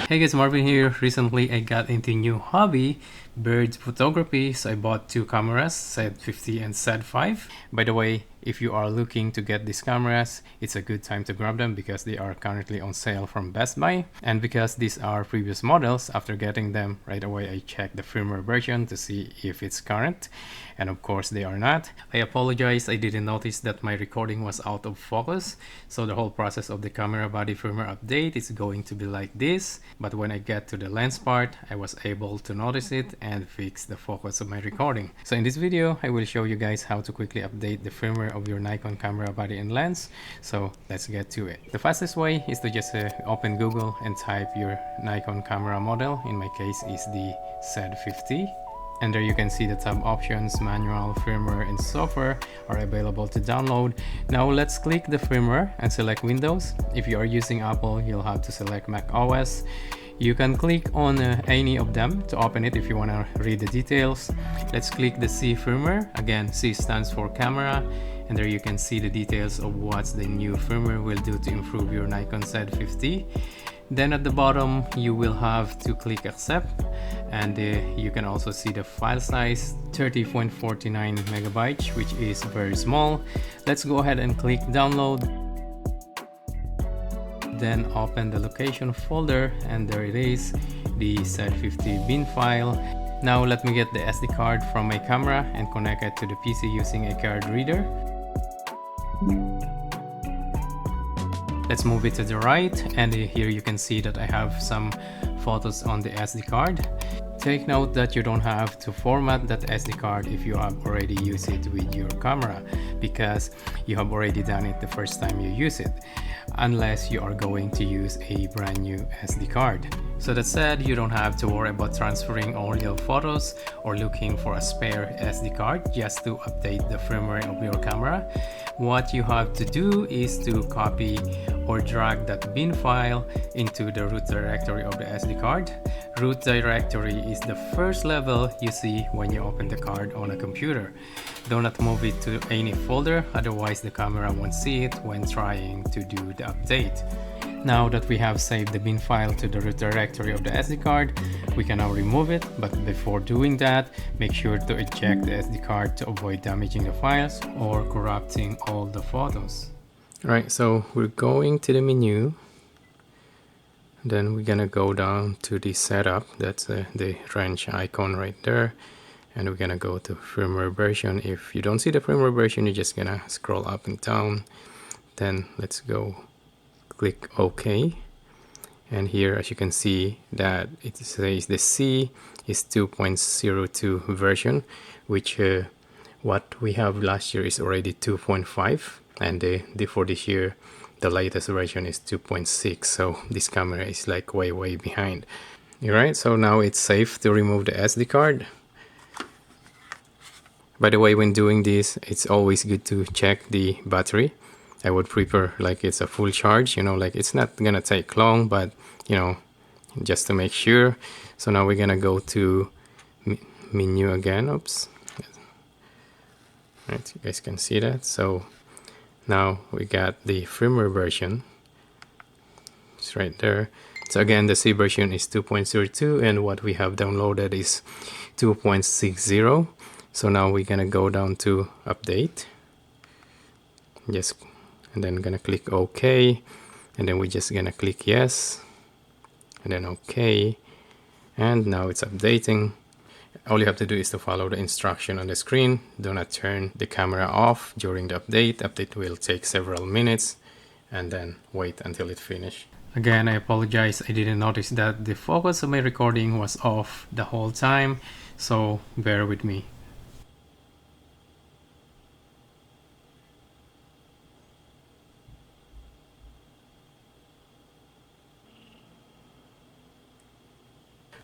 Hey guys, Marvin here. Recently I got into a new hobby, bird photography, so I bought two cameras, Z50 and Z5. By the way, if you are looking to get these cameras, it's a good time to grab them because they are currently on sale from Best Buy. And because these are previous models, after getting them, right away I checked the firmware version to see if it's current. And of course they are not. I apologize, I didn't notice that my recording was out of focus. So the whole process of the camera body firmware update is going to be like this. But when I get to the lens part, I was able to notice it and fix the focus of my recording. So in this video, I will show you guys how to quickly update the firmware of your Nikon camera body and lens. So let's get to it. The fastest way is to just open Google and type your Nikon camera model. In my case is the Z50. And there you can see the tab options, manual, firmware, and software are available to download. Now let's click the firmware and select Windows. If you are using Apple, you'll have to select Mac OS. You can click on any of them to open it if you want to read the details. Let's click the C firmware. Again, C stands for camera. And there you can see the details of what the new firmware will do to improve your Nikon Z50. Then at the bottom, you will have to click accept, and you can also see the file size 30.49 megabytes, which is very small. Let's go ahead and click download. Then open the location folder, and there it is, the Z50 bin file. Now let me get the SD card from my camera and connect it to the PC using a card reader. Let's move it to the right, and here you can see that I have some photos on the SD card. Take note that you don't have to format that SD card if you have already used it with your camera, because you have already done it the first time you use it, unless you are going to use a brand new SD card. So that said, you don't have to worry about transferring all your photos or looking for a spare SD card just to update the firmware of your camera. What you have to do is to copy or drag that bin file into the root directory of the SD card. Root directory is the first level you see when you open the card on a computer. Do not move it to any folder, otherwise the camera won't see it when trying to do the update. Now that we have saved the bin file to the root directory of the SD card, we can now remove it, but before doing that, make sure to eject the SD card to avoid damaging the files or corrupting all the photos. Alright, so we're going to the menu, then we're gonna go down to the setup, that's the wrench icon right there, and we're gonna go to firmware version. If you don't see the firmware version, you're just gonna scroll up and down. Then let's go click OK, and here as you can see that it says the C is 2.02 version, which what we have last year is already 2.5, and for this year the latest version is 2.6, so this camera is like way behind. Alright, so now it's safe to remove the SD card. By the way, when doing this, it's always good to check the battery. I would prefer like it's a full charge, you know, like it's not gonna take long, but you know, just to make sure. So now we're gonna go to menu again. Oops. Right, you guys can see that. So now we got the firmware version. It's right there. So again, the C version is 2.02, and what we have downloaded is 2.60. So now we're gonna go down to update. Just and then gonna click OK, and then we're just gonna click yes, and then OK, and now it's updating. All you have to do is to follow the instruction on the screen. Do not turn the camera off during the update. Update will take several minutes, and then wait until it finishes. Again, I apologize, I didn't notice that the focus of my recording was off the whole time, so bear with me.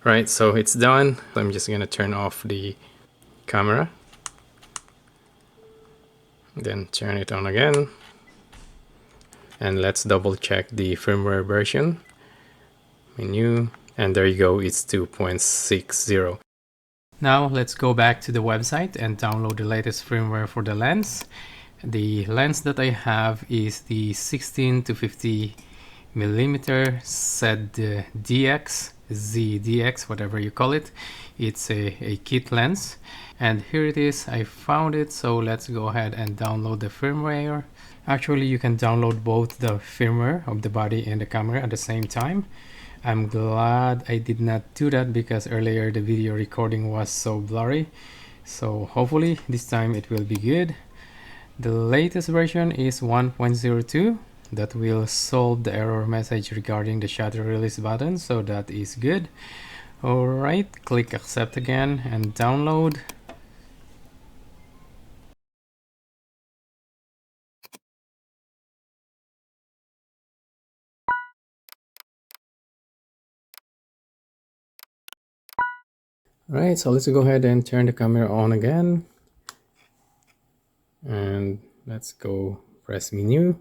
Right, so it's done. I'm just gonna turn off the camera, then turn it on again, and let's double check the firmware version. Menu, and there you go, it's 2.60. Now let's go back to the website and download the latest firmware for the lens. The lens that I have is the 16 to 50 millimeter ZDX, whatever you call it. It's a kit lens, and here it is. I found it, so let's go ahead and download the firmware. Actually, you can download both the firmware of the body and the camera at the same time. I'm glad I did not do that because earlier the video recording was so blurry. So hopefully this time it will be good. The latest version is 1.02. That will solve the error message regarding the shutter release button, so that is good. Alright, click accept again and download. Alright, so let's go ahead and turn the camera on again. And let's go press menu.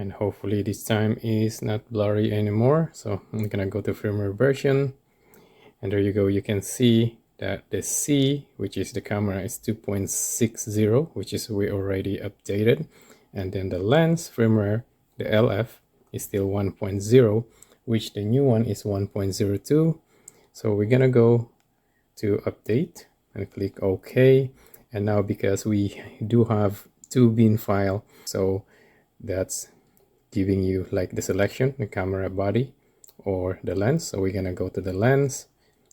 And hopefully this time is not blurry anymore. So I'm gonna go to firmware version. And there you go, you can see that the C, which is the camera, is 2.60, which is we already updated. And then the lens firmware, the LF, is still 1.0, which the new one is 1.02. So we're gonna go to update and click OK. And now because we do have two bin file, so that's giving you like the selection, the camera body or the lens. So we're gonna go to the lens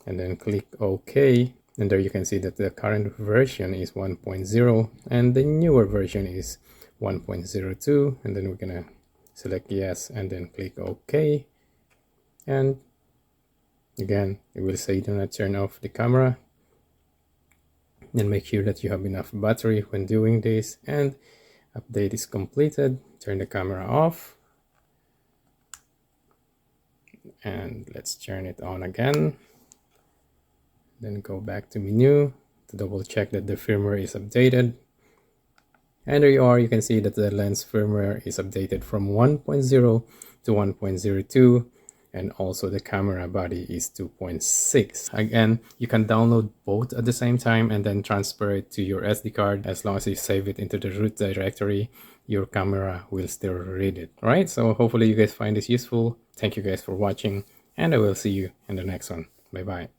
and then click OK. And there you can see that the current version is 1.0 and the newer version is 1.02. And then we're gonna select yes and then click OK. And again, it will say do not turn off the camera. And make sure that you have enough battery when doing this. And update is completed. Turn the camera off. And let's turn it on again. Then go back to menu to double check that the firmware is updated. And there you are, you can see that the lens firmware is updated from 1.0 to 1.02. And also the camera body is 2.6. Again, you can download both at the same time and then transfer it to your SD card. As long as you save it into the root directory, your camera will still read it. All right, so hopefully you guys find this useful. Thank you guys for watching, and I will see you in the next one. Bye bye.